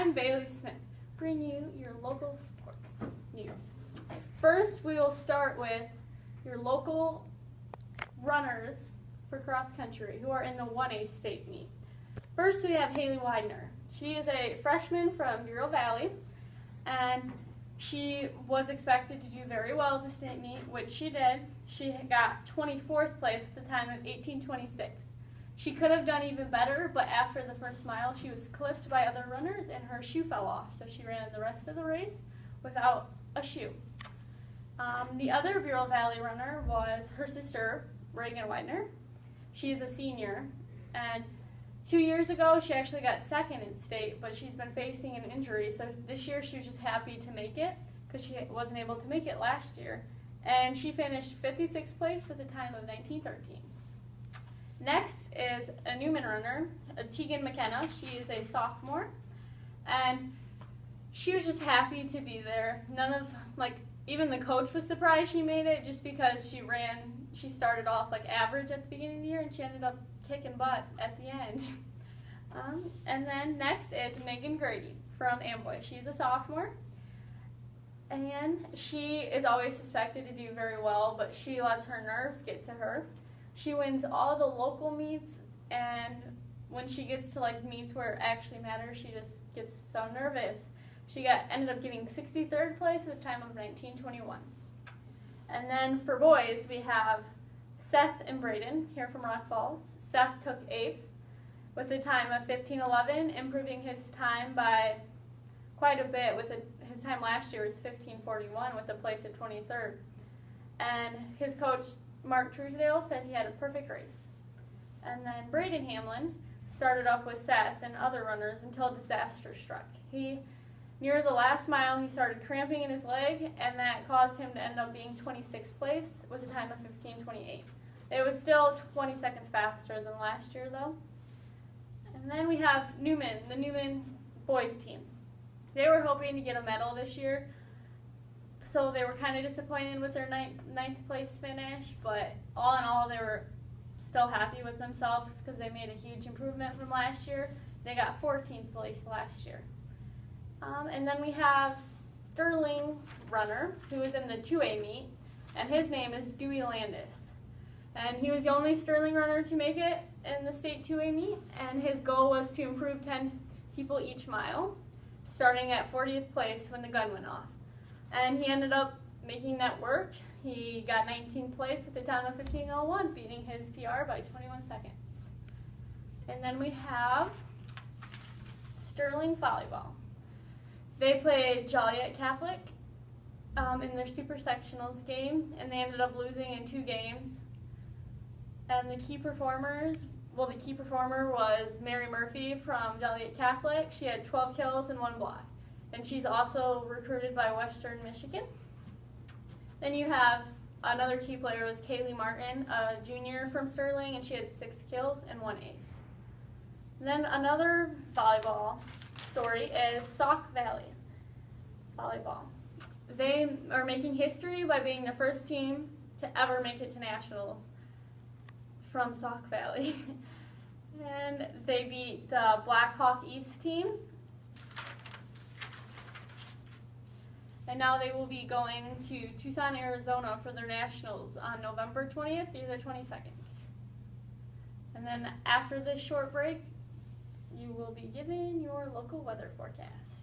I'm Bailey Smith, bringing you your local sports news. First, we will start with your local runners for cross country who are in the 1A state meet. First, we have Haley Widener. She is a freshman from Bureau Valley, and she was expected to do very well at the state meet, which she did. She got 24th place with a time of 18:26. She could have done even better, but after the first mile, she was clipped by other runners and her shoe fell off, so she ran the rest of the race without a shoe. The other Bureau Valley runner was her sister, Reagan Widener. She's a senior, and 2 years ago, she actually got second in state, but she's been facing an injury, so this year she was just happy to make it because she wasn't able to make it last year. And she finished 56th place with a time of 19:13. Next is a Newman runner, Tegan McKenna. She is a sophomore, and she was just happy to be there. Even the coach was surprised she made it just because she started off average at the beginning of the year and she ended up kicking butt at the end. And then next is Megan Grady from Amboy. She's a sophomore, and she is always suspected to do very well, but she lets her nerves get to her. She wins all the local meets, and when she gets to meets where it actually matters, she just gets so nervous. She ended up getting 63rd place with a time of 19:21. And then for boys, we have Seth and Braden here from Rock Falls. Seth took 8th with a time of 15:11, improving his time by quite a bit. His time last year was 15:41 with a place at 23rd. And his coach, Mark Truesdale, said he had a perfect race. And then Braden Hamlin started up with Seth and other runners until disaster struck. Near the last mile, he started cramping in his leg, and that caused him to end up being 26th place with a time of 15:28. It was still 20 seconds faster than last year, though. And then we have Newman, the Newman boys team. They were hoping to get a medal this year, so they were kind of disappointed with their ninth place finish, but all in all, they were still happy with themselves because they made a huge improvement from last year. They got 14th place last year. And then we have Sterling runner, who was in the 2A meet, and his name is Dewey Landis. And he was the only Sterling runner to make it in the state 2A meet, and his goal was to improve 10 people each mile, starting at 40th place when the gun went off. And he ended up making that work. He got 19th place with a time of 15:01, beating his PR by 21 seconds. And then we have Sterling volleyball. They played Joliet Catholic in their super sectionals game, and they ended up losing in 2 games. And the key performer was Mary Murphy from Joliet Catholic. She had 12 kills and 1 block. And she's also recruited by Western Michigan. Then you have another key player was Kaylee Martin, a junior from Sterling, and she had 6 kills and 1 ace. And then another volleyball story is Sauk Valley volleyball. They are making history by being the first team to ever make it to nationals from Sauk Valley. And they beat the Black Hawk East team. And now they will be going to Tucson, Arizona for their nationals on November 20th through the 22nd. And then after this short break, you will be given your local weather forecast.